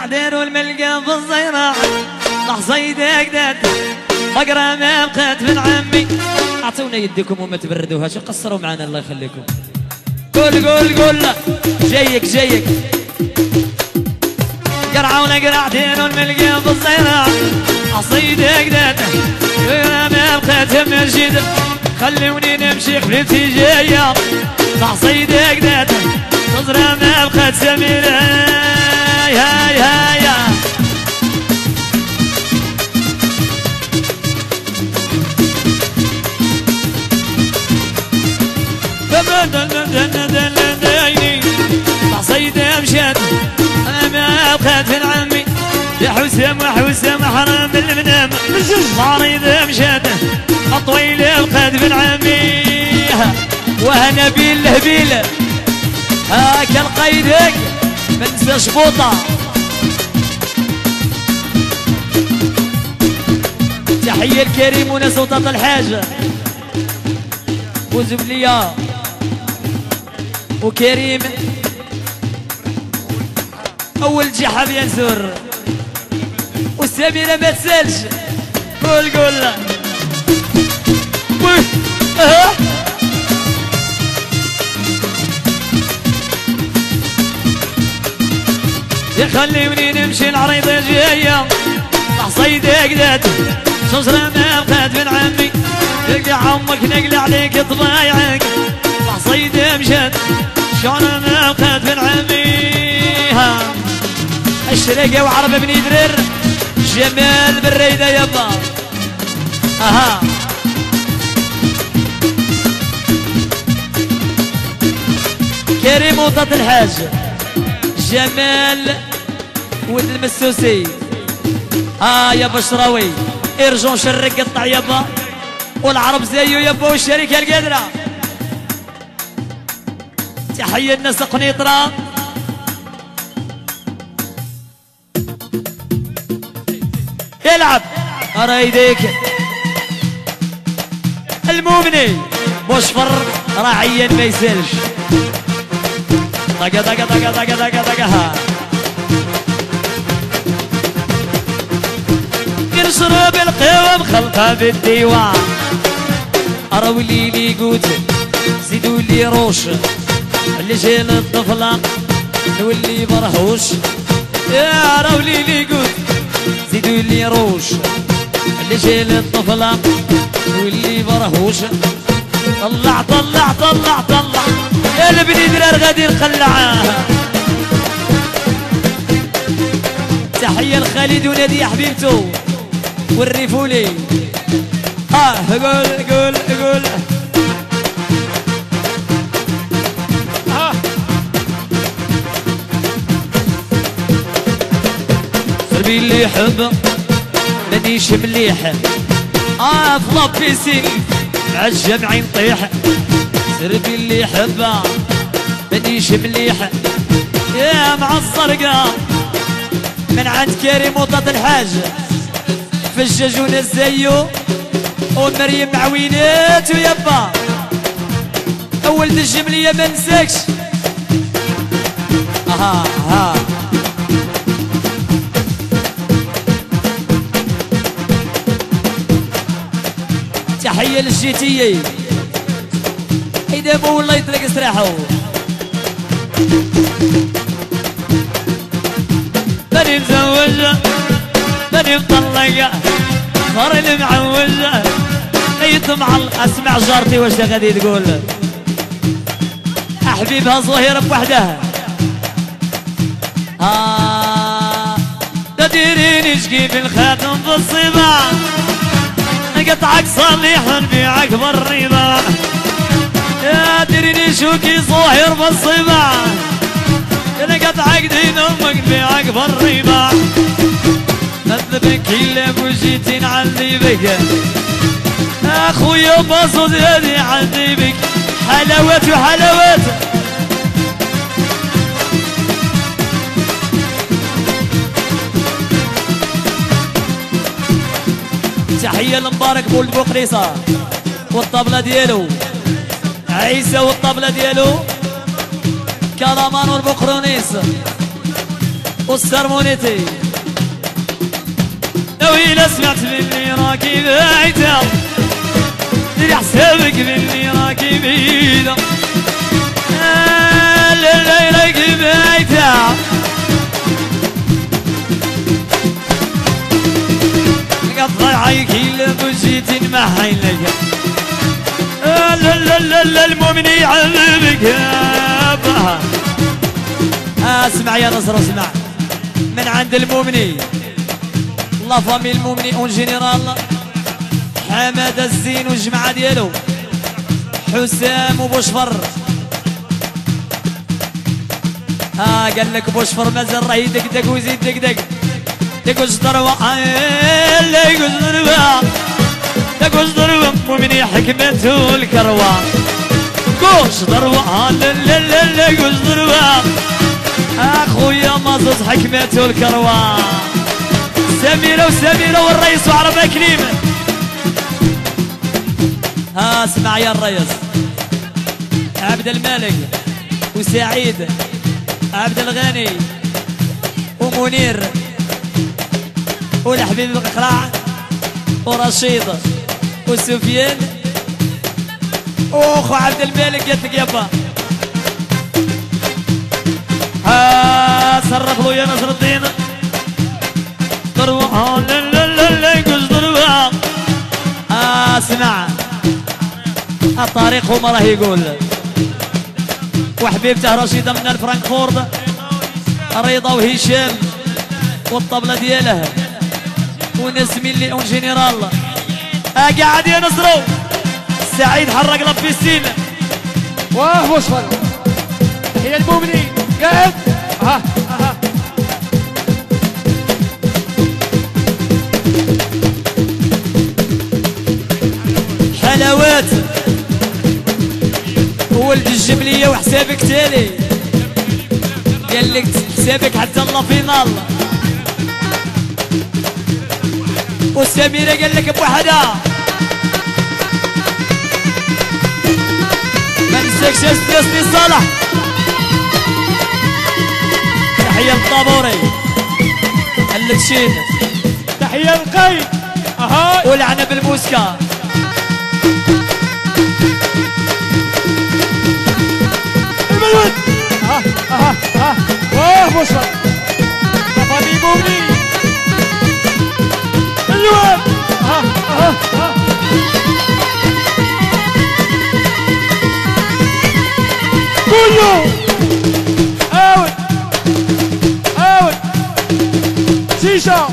قنعدير والملقى في الزيراء لحظيدك دات بقرة ما بقيت من عمي. اعطونا يدكم وما تبردوهاش قصروا معنا الله يخليكم. قول قول قول جايك جايك قرعونا قرعتين والملقى في الزيراء عصيدك دات بقرة ما بقيت من جد خلوني نمشي خليتي جاية عصيدك دات نظرة ما بقيت سميرة. هاي هاي هاي عصيدة مشات انا ما بقيت من عمي يا حسام وحسام حرام المنام معريضة مشات طويلة بقيت من عمي وهنا بيله بيله هاك القيدك منساش بوطة. تحية الكريم وناس وطاط الحاجة وزبلية وكريم أول جحا بينزور والسميرة ما تسالش. قول قول يخليوني نمشي العريضة جاية لحصيدة قدات شجرة ما بقات من عمي تلقى عمك نقل عليك طبايعك لحصيدة مشات شجرة ما بقات من عمي. الشرقة وعربة بني درر جمال بالريدة يابا اها كريم وطاط الحاج جمال ولد المسوسي يا بشراوي ارجون شرق قطع يابا والعرب زيو يابا والشركة القادرة. تحية الناس قنيطرة يلعب رايديك المؤمني مشفر راعيا ما يسالش دقا دقا دقا دقا دقا دقا ها نشرب القهوة مخلطة بالديوان اراولي لي قوت زيدوا لي روش اللي جاي للطفلة نولي برهوش يا اراولي لي قوت زيدوا لي روش اللي جاي للطفلة نولي برهوش. طلع طلع طلع طلع يا البني درار غادي نقلعها. تحية لخالد ونادي حبيبته والريفولي قول قول قول سربي اللي يحب مانيش مليح في لابيسي مع الجمع نطيح. سربي اللي يحبها مانيش مليح يا مع الزرقاء من عند كريم وطاط الحاج فجاج وناس زيو ومريم معوينات ويابا ولد الجملية ما نساكش ها تحية للجيتية يدابو والله يطلق استراحو. ماني مزوجة ماني مطلقة صار المعوجة يطمع اسمع جارتي واش غادي تقول حبيبها صهيرة بوحدها تديريني شكيف الخاتم في الصباع نقطعك صليح نبيعك بالرضا يا ديريني شوكي صهير في الصباع نقطعك دين امك نبيعك بالرضا نذبك الا بوجيتي نعلي بك اخويا باصو زيادي عندي بك حلاوات وحلاوات. تحية لمبارك بولد بوقريصة والطبلة ديالو عيسى والطبلة ديالو كلامان والبقرونيس والسرمونيتي ويلا سمعت مني راكي بعيدة ديري حسابك مني راكي بعيدة لا لا راكي بعيدة قطع عيكي لبجيتي نمحين لك لا لا لا لا المؤمن يعذبك اسمع يا نصر اسمع من عند المؤمنين لا فامي المؤمنين اون جينيرال حماد الزين والجماعه ديالو حسام وبوشفر قال لك بوشفر مازال راه يدقدق ويزيد دقدق دقوش ضربه لا يقوش ضربه دقوش ضربه مؤمنين حكمته الكروه قوش ضربه لا لا لا لا قوش ضربه اخويا مازوز حكمته الكروه سميرة وسميرة والرئيس وعرب كريمة اسمع يا الرئيس عبد الملك وسعيد عبد الغني ومنير والحبيب القراع ورشيد وسفيان واخو عبد الملك قالت لك يابا صرف له يا نصر الدين ضربة لا لا لا لا يقص ضربة اسمع الطريق هما راه يقول وحبيبته رشيدة من الفرانكفورت رضا وهشام والطبلة ديالها ونسمين لي اون جينيرال قاعد يا نصرو سعيد حرق لب السين واه مصفر هي المؤمنين قاعد حلاوات ولد الجبلية وحسابك تالي قال لك حسابك حتى الله فينال والسميرة قال لك بوحدها ما نساكش استرسني صالح تحية للطابوري اللتشين تحية للقايد ولعنة بالموسكا الملود واه مصر تفاني مؤمني الوان كله اوت شيشة